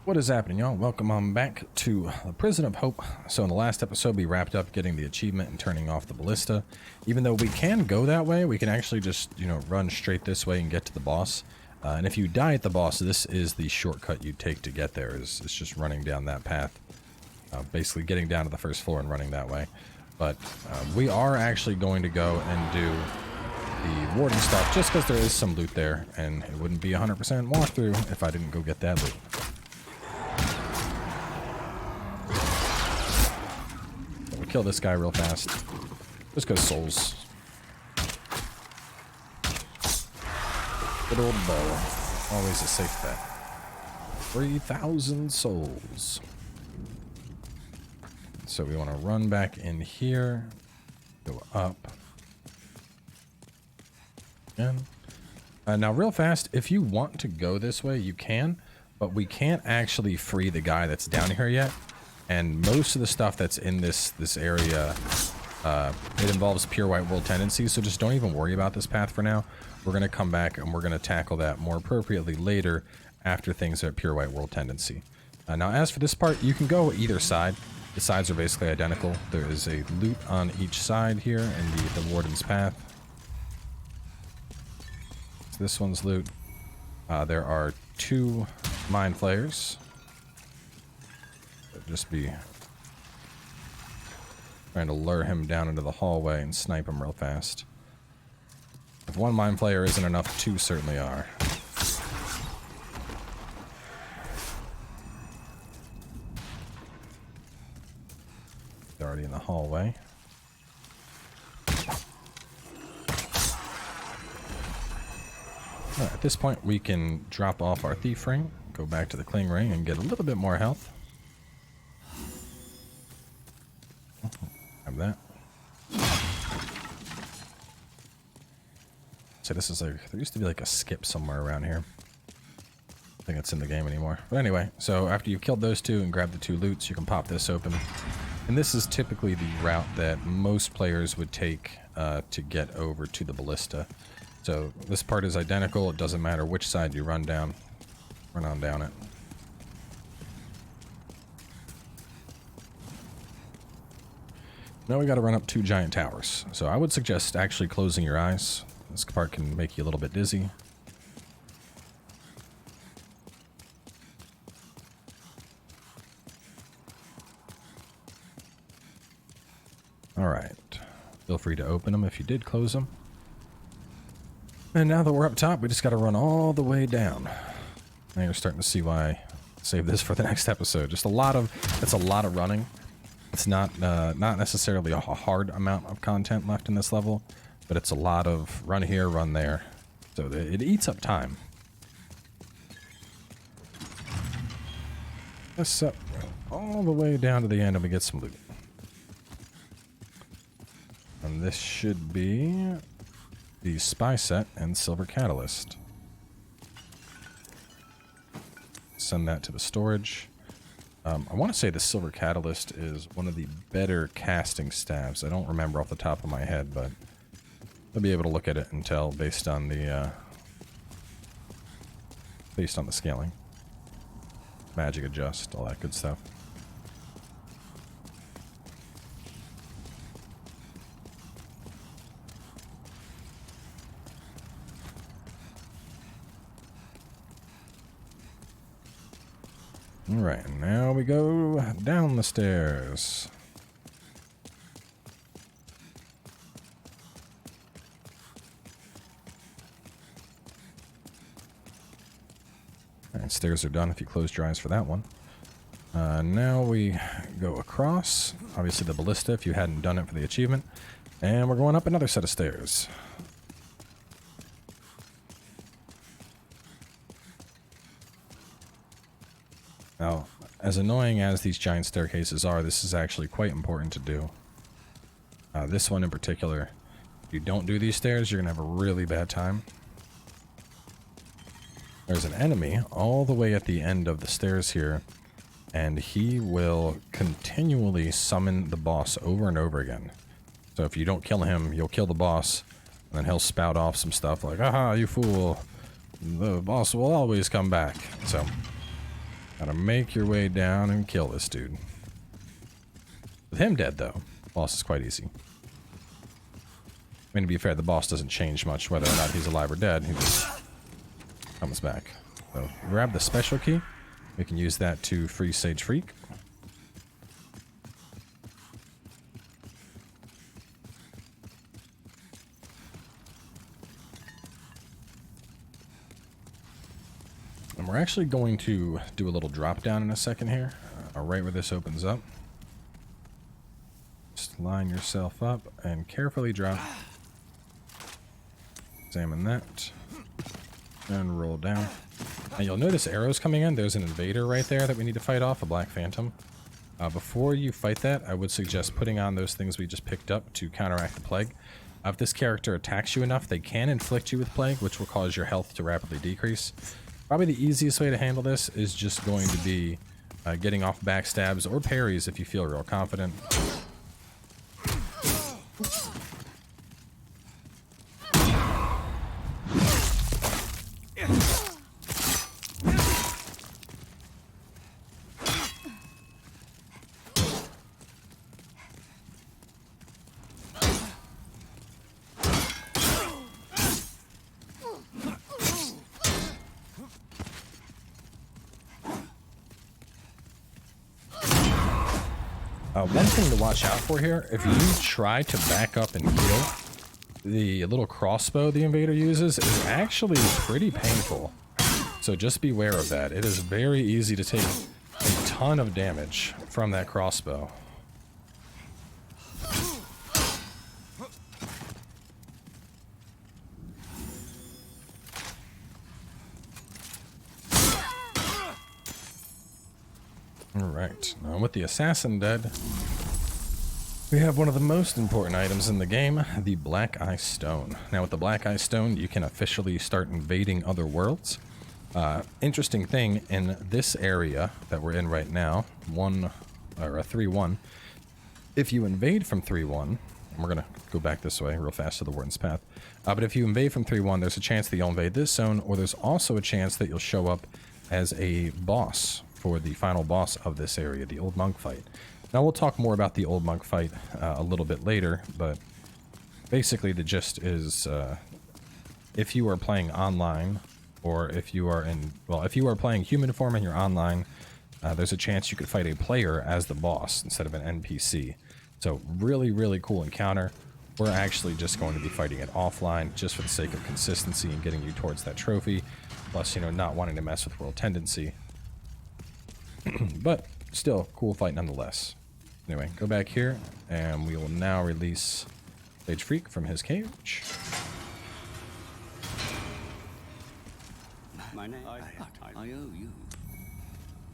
What is happening, y'all? Welcome on back to the Prison of Hope. So in the last episode, we wrapped up getting the achievement and turning off the ballista. Even though we can go that way, we can actually just, run straight this way and get to the boss. And if you die at the boss, this is the shortcut you take to get there. It's just running down that path. Basically getting down to the first floor and running that way. But we are actually going to go and do the warden stuff just because there is some loot there. And it wouldn't be 100% walkthrough if I didn't go get that loot. Kill this guy real fast. Just go souls. Good old bow. Always a safe bet. 3,000 souls. So we want to run back in here. Go up. Again. Now real fast, if you want to go this way, you can. But we can't actually free the guy that's down here yet. And most of the stuff that's in this area, it involves pure white world tendencies, so just don't even worry about this path for now. We're going to come back and we're going to tackle that more appropriately later after things are at pure white world tendency. Now as for this part, you can go either side. The sides are basically identical. There is a loot on each side here in the warden's path. So this one's loot. There are 2 mind flayers. Just be trying to lure him down into the hallway and snipe him real fast. If 1 mind flayer isn't enough, 2 certainly are. They're already in the hallway. Alright, at this point we can drop off our thief ring, go back to the cling ring and get a little bit more health. Have that. So this is like, there used to be like a skip somewhere around here. I think it's in the game anymore. But anyway, so after you've killed those 2 and grabbed the 2 loots, you can pop this open. And this is typically the route that most players would take to get over to the ballista. So this part is identical. It doesn't matter which side you run down. Run on down it. Now we got to run up 2 giant towers. So I would suggest actually closing your eyes. This part can make you a little bit dizzy. Alright. Feel free to open them if you did close them. And now that we're up top, we just got to run all the way down. Now you're starting to see why I saved this for the next episode. Just it's a lot of running. It's not necessarily a hard amount of content left in this level, but it's a lot of run here, run there. So it eats up time. This up all the way down to the end and we get some loot. And this should be the spy set and silver catalyst. Send that to the storage. I want to say the silver catalyst is one of the better casting staves. I don't remember off the top of my head, but I'll be able to look at it and tell based on the scaling, magic adjust, all that good stuff. Alright, now we go down the stairs. Alright, stairs are done if you closed your eyes for that one. Now we go across, obviously the ballista if you hadn't done it for the achievement. And we're going up another set of stairs. Now, as annoying as these giant staircases are, this is actually quite important to do. This one in particular, if you don't do these stairs, you're going to have a really bad time. There's an enemy all the way at the end of the stairs here, and he will continually summon the boss over and over again. So if you don't kill him, you'll kill the boss, and then he'll spout off some stuff like, "Aha, you fool. The boss will always come back." So Gotta make your way down and kill this dude. With him dead, though, boss is quite easy. I mean, to be fair, the boss doesn't change much whether or not he's alive or dead. He just comes back. So, grab the special key. We can use that to free Sage Freak. And we're actually going to do a little drop down in a second here, right where this opens up. Just line yourself up and carefully drop. Examine that. And roll down. Now you'll notice arrows coming in. There's an invader right there that we need to fight off, a Black Phantom. Before you fight that, I would suggest putting on those things we just picked up to counteract the plague. If this character attacks you enough, they can inflict you with plague, which will cause your health to rapidly decrease. Probably the easiest way to handle this is just going to be getting off backstabs or parries if you feel real confident. One thing to watch out for here, if you try to back up and heal, the little crossbow the invader uses is actually pretty painful. So just beware of that. It is very easy to take a ton of damage from that crossbow. Alright, now with the assassin dead, we have one of the most important items in the game, the Black Eye Stone. Now with the Black Eye Stone, you can officially start invading other worlds. Interesting thing, in this area that we're in right now, 3-1, if you invade from 3-1, and we're going to go back this way real fast to the Warden's Path, but if you invade from 3-1, there's a chance that you'll invade this zone, or there's also a chance that you'll show up as a boss for the final boss of this area, the Old Monk fight. Now we'll talk more about the Old Monk fight a little bit later, but basically the gist is if you are playing online, or if you are playing human form and you're online, there's a chance you could fight a player as the boss instead of an NPC. So really, really cool encounter. We're actually just going to be fighting it offline just for the sake of consistency and getting you towards that trophy, plus, you know, not wanting to mess with world tendency. But still, cool fight nonetheless. Anyway, go back here, and we will now release Sage Freak from his cage. My name, I owe you.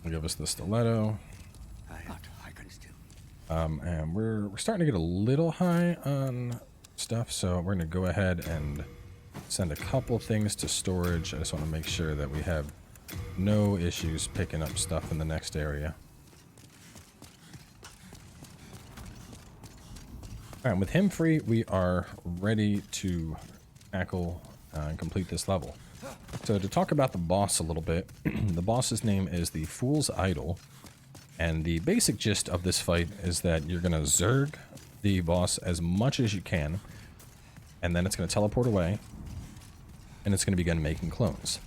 He'll give us the stiletto. I can still. And we're starting to get a little high on stuff, so we're going to go ahead and send a couple things to storage. I just want to make sure that we have no issues picking up stuff in the next area. Alright, with him free, we are ready to tackle and complete this level. So to talk about the boss a little bit, the boss's name is the Fool's Idol, and the basic gist of this fight is that you're going to Zerg the boss as much as you can, and then it's going to teleport away, and it's going to begin making clones.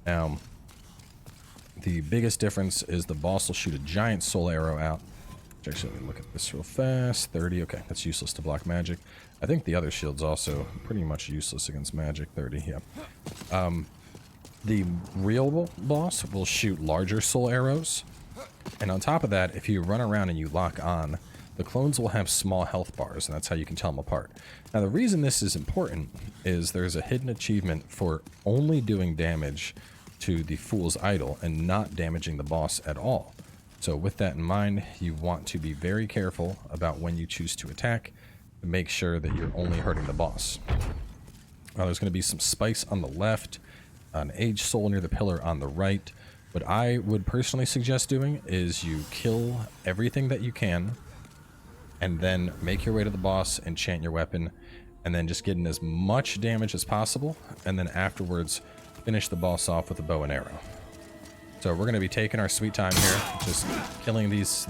Now, the biggest difference is the boss will shoot a giant soul arrow out. Actually, let me look at this real fast. 30, okay, that's useless to block magic. I think the other shield's also pretty much useless against magic. 30, yeah. The real boss will shoot larger soul arrows. And on top of that, if you run around and you lock on, the clones will have small health bars, and that's how you can tell them apart. Now, the reason this is important is there's a hidden achievement for only doing damage to the Fool's Idol and not damaging the boss at all. So with that in mind, you want to be very careful about when you choose to attack to make sure that you're only hurting the boss. There's going to be some spice on the left, an Age Soul near the pillar on the right. What I would personally suggest doing is you kill everything that you can, and then make your way to the boss, enchant your weapon, and then just get in as much damage as possible, and then afterwards finish the boss off with a bow and arrow. So we're going to be taking our sweet time here, just killing these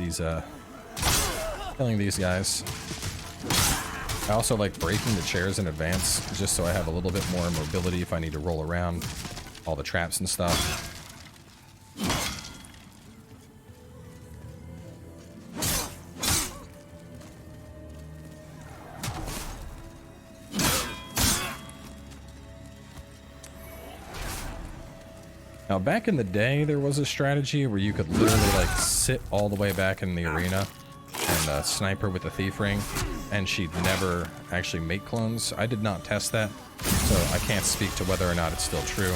guys. I also like breaking the chairs in advance, just so I have a little bit more mobility if I need to roll around all the traps and stuff. Now, back in the day, there was a strategy where you could literally like sit all the way back in the arena and snipe her with a thief ring, and she'd never actually make clones. I did not test that, so I can't speak to whether or not it's still true.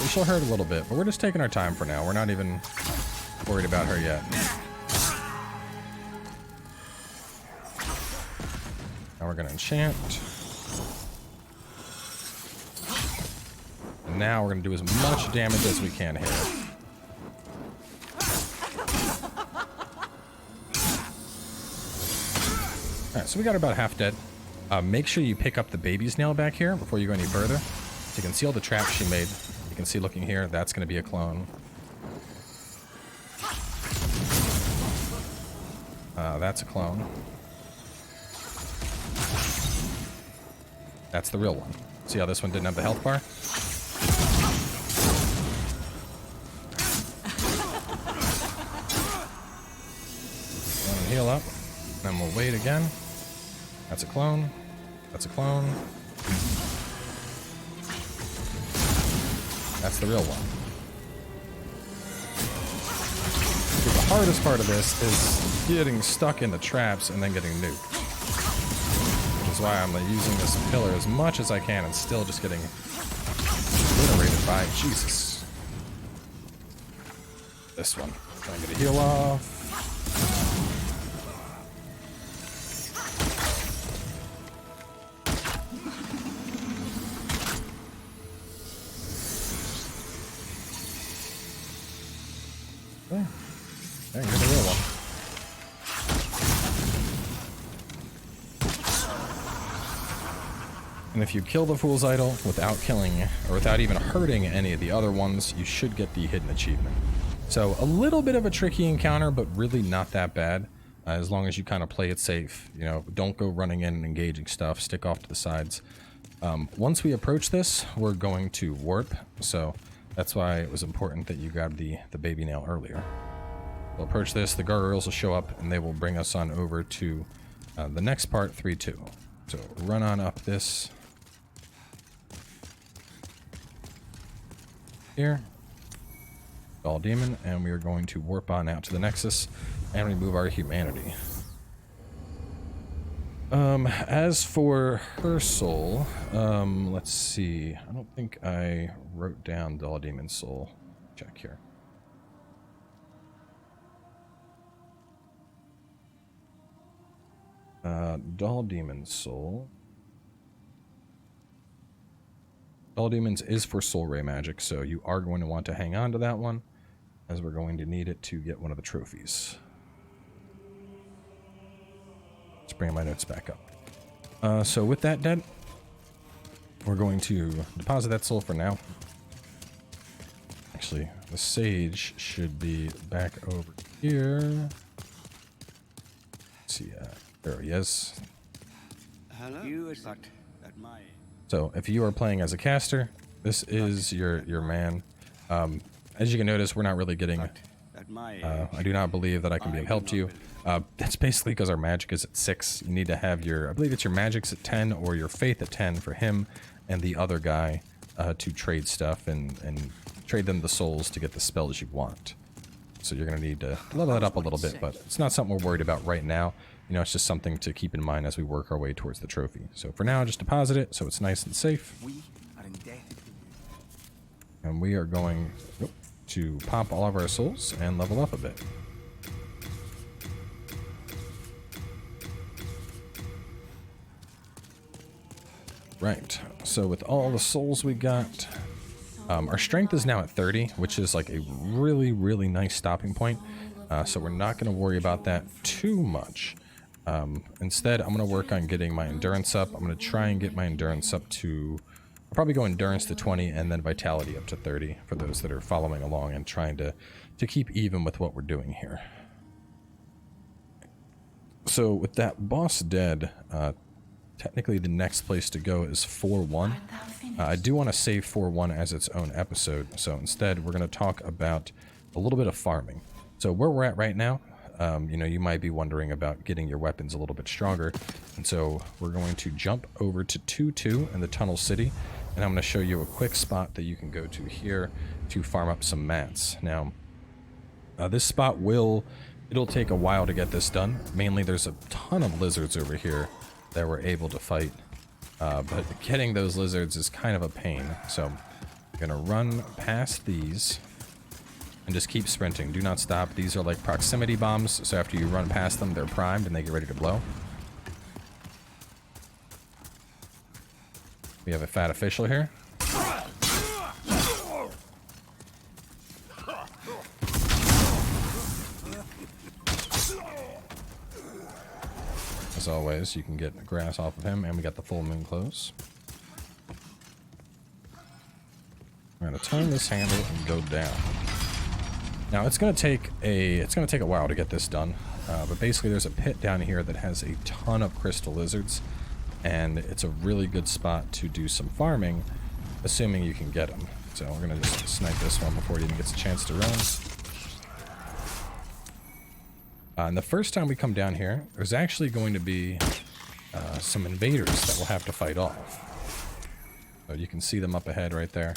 We shall hurt a little bit, but we're just taking our time for now. We're not even worried about her yet. Now we're going to enchant. And now we're going to do as much damage as we can here. Alright, so we got about half dead. Make sure you pick up the baby's nail back here before you go any further. So you can see all the traps she made. You can see looking here, that's going to be a clone. That's a clone. That's the real one. See how this one didn't have the health bar? Heal up. Then we'll wait again. That's a clone. That's a clone. That's the real one. The hardest part of this is getting stuck in the traps and then getting nuked. Which is why I'm using this pillar as much as I can and still just getting obliterated by Jesus. This one. Trying to get a heal off. There, you're the real one. And if you kill the Fool's Idol without killing, or without even hurting any of the other ones, you should get the hidden achievement. So a little bit of a tricky encounter, but really not that bad, as long as you kind of play it safe. You know, don't go running in and engaging stuff, stick off to the sides. Once we approach this, we're going to warp, so that's why it was important that you grab the baby nail earlier. We'll approach this, the gargoyles will show up, and they will bring us on over to the next part, 3-2. So run on up this here, Doll Demon, and we are going to warp on out to the Nexus and remove our humanity. As for her soul, let's see. I don't think I wrote down Doll Demon's soul. Check here. Doll Demon's soul. Doll Demons is for soul ray magic, so you are going to want to hang on to that one, as we're going to need it to get one of the trophies. Let's bring my notes back up. So with that dead, we're going to deposit that soul for now. Actually, the sage should be back over here. Let's see, there he is. Hello? You at my... So if you are playing as a caster, this is your man. As you can notice, we're not really getting... I do not believe that I can be of help to you. That's basically because our magic is at 6. You need to have your... I believe it's your magic's at 10 or your faith at 10 for him and the other guy to trade stuff and trade them the souls to get the spells you want. So you're going to need to level that up a little bit, but it's not something we're worried about right now. You know, it's just something to keep in mind as we work our way towards the trophy. So for now, just deposit it so it's nice and safe. And we are going to pop all of our souls and level up a bit. Right, so with all the souls we got, our strength is now at 30, which is like a really, really nice stopping point. So we're not going to worry about that too much. Instead, I'm going to work on getting my endurance up. I'm going to try and get my endurance up to... I'll probably go endurance to 20 and then vitality up to 30 for those that are following along and trying to keep even with what we're doing here. So with that boss dead, technically the next place to go is 4-1. I do want to save 4-1 as its own episode, so instead we're going to talk about a little bit of farming. So where we're at right now, you know, you might be wondering about getting your weapons a little bit stronger, and so we're going to jump over to 2-2 in the Tunnel City, and I'm going to show you a quick spot that you can go to here to farm up some mats. Now, this spot it'll take a while to get this done. Mainly there's a ton of lizards over here that we're able to fight, but getting those lizards is kind of a pain. So I'm going to run past these and just keep sprinting. Do not stop. These are like proximity bombs, so after you run past them, they're primed and they get ready to blow. We have a fat official here. As always, you can get grass off of him, and we got the full moon close. We're gonna turn this handle and go down. Now it's gonna take a while to get this done, but basically there's a pit down here that has a ton of crystal lizards, and it's a really good spot to do some farming, assuming you can get them. So we're gonna just snipe this one before it even gets a chance to run. And the first time we come down here, there's actually going to be some invaders that we'll have to fight off. So you can see them up ahead right there.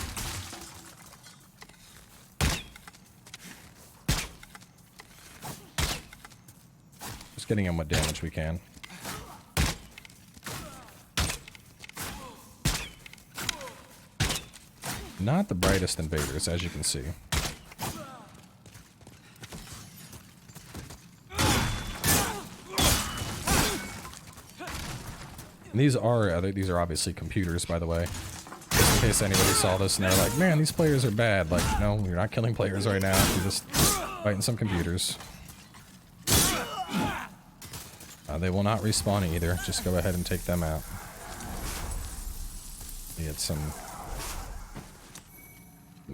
Just getting them what damage we can. Not the brightest invaders, as you can see. And these are obviously computers, by the way. Just in case anybody saw this and they're like, man, these players are bad. Like, no, you're not killing players right now. You're just fighting some computers. They will not respawn either. Just go ahead and take them out. Get some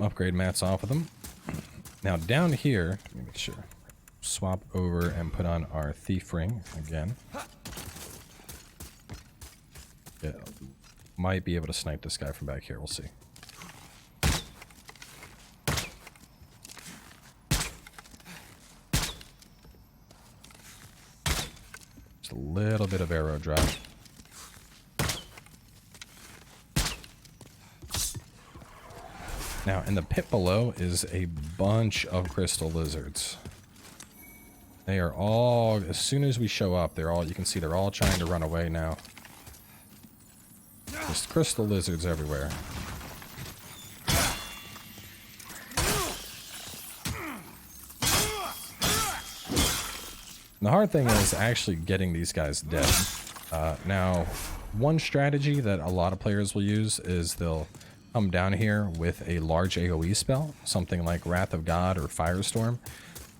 upgrade mats off of them. Now down here, let me make sure. Swap over and put on our thief ring again. Yeah, might be able to snipe this guy from back here. We'll see. Just a little bit of arrow drop. Now, in the pit below is a bunch of crystal lizards. They are all, as soon as we show up, you can see they're all trying to run away now. Just crystal lizards everywhere. And the hard thing is actually getting these guys dead. Now, one strategy that a lot of players will use is they'll come down here with a large AoE spell, something like Wrath of God or Firestorm,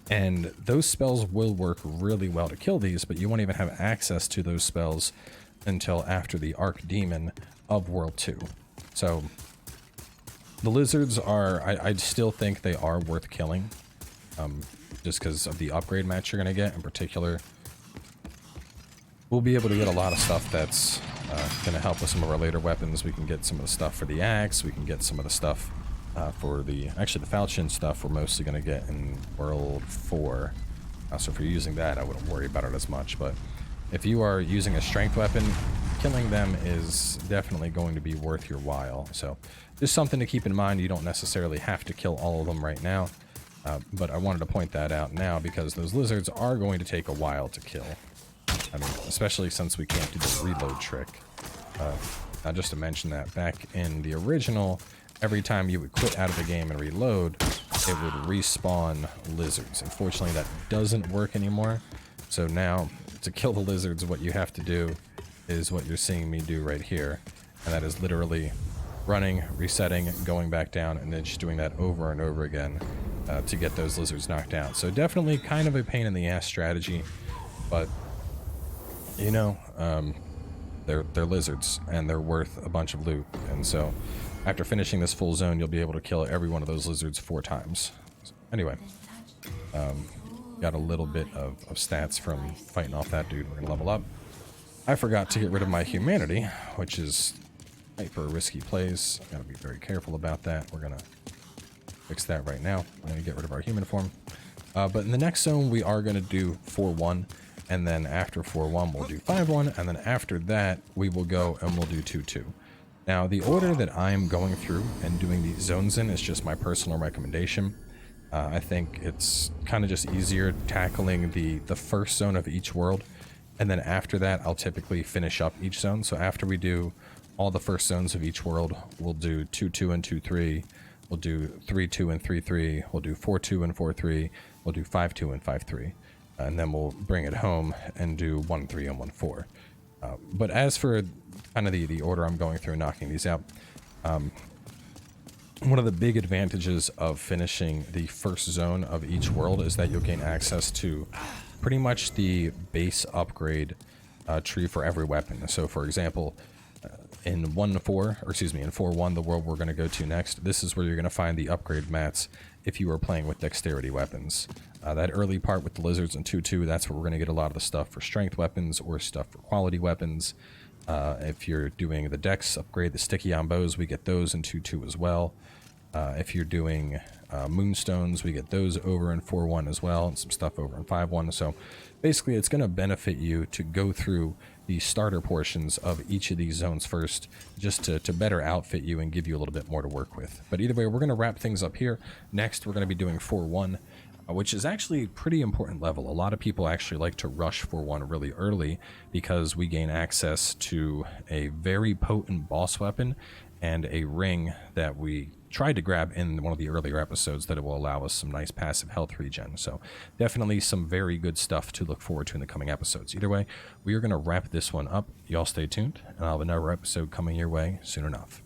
and those spells will work really well to kill these, but you won't even have access to those spells until after the Archdemon of World 2. So the lizards are, I still think they are worth killing, just because of the upgrade match you're going to get. In particular, we'll be able to get a lot of stuff that's going to help with some of our later weapons. We can get some of the stuff for the axe, we can get some of the stuff for the, actually the falchion stuff we're mostly going to get in World 4. So if you're using that, I wouldn't worry about it as much, but if you are using a strength weapon, killing them is definitely going to be worth your while. So just something to keep in mind. You don't necessarily have to kill all of them right now, but I wanted to point that out now because those lizards are going to take a while to kill. I mean, especially since we can't do the reload trick. Now just to mention that, back in the original, every time you would quit out of the game and reload, it would respawn lizards. Unfortunately, that doesn't work anymore. So now, to kill the lizards, what you have to do is what you're seeing me do right here. And that is literally running, resetting, going back down, and then just doing that over and over again to get those lizards knocked out. So definitely kind of a pain in the ass strategy, but You know, they're lizards, and they're worth a bunch of loot. And so, after finishing this full zone, you'll be able to kill every one of those lizards 4 times. So, anyway, got a little bit of stats from fighting off that dude. We're gonna level up. I forgot to get rid of my humanity, which is hyper risky plays. Gotta be very careful about that. We're gonna fix that right now. We're gonna get rid of our human form. But in the next zone, we are gonna do 4-1, and then after 4-1, we'll do 5-1, and then after that, we will go and we'll do 2-2. Now, the order that I'm going through and doing these zones in is just my personal recommendation. I think it's kind of just easier tackling the first zone of each world, and then after that I'll typically finish up each zone. So after we do all the first zones of each world, we'll do 2-2 and 2-3, we'll do 3-2 and 3-3, we'll do 4-2 and 4-3, we'll do 5-2 and 5-3, and then we'll bring it home and do 1-3 and 1-4. But as for kind of the order I'm going through knocking these out, one of the big advantages of finishing the first zone of each world is that you'll gain access to pretty much the base upgrade tree for every weapon. So for example, in 4-1, the world we're going to go to next, this is where you're going to find the upgrade mats if you are playing with dexterity weapons. That early part with the lizards in 2-2, that's where we're going to get a lot of the stuff for strength weapons or stuff for quality weapons. If you're doing the dex upgrade, the sticky on bows, we get those in 2-2 as well. If you're doing moonstones, we get those over in 4-1 as well, and some stuff over in 5-1. So basically it's going to benefit you to go through the starter portions of each of these zones first, just to better outfit you and give you a little bit more to work with. But either way, we're going to wrap things up here. Next, we're going to be doing 4-1, which is actually a pretty important level. A lot of people actually like to rush 4-1 really early because we gain access to a very potent boss weapon and a ring that we tried to grab in one of the earlier episodes that it will allow us some nice passive health regen. So definitely some very good stuff to look forward to in the coming episodes. Either way, we are going to wrap this one up. Y'all stay tuned, and I'll have another episode coming your way soon enough.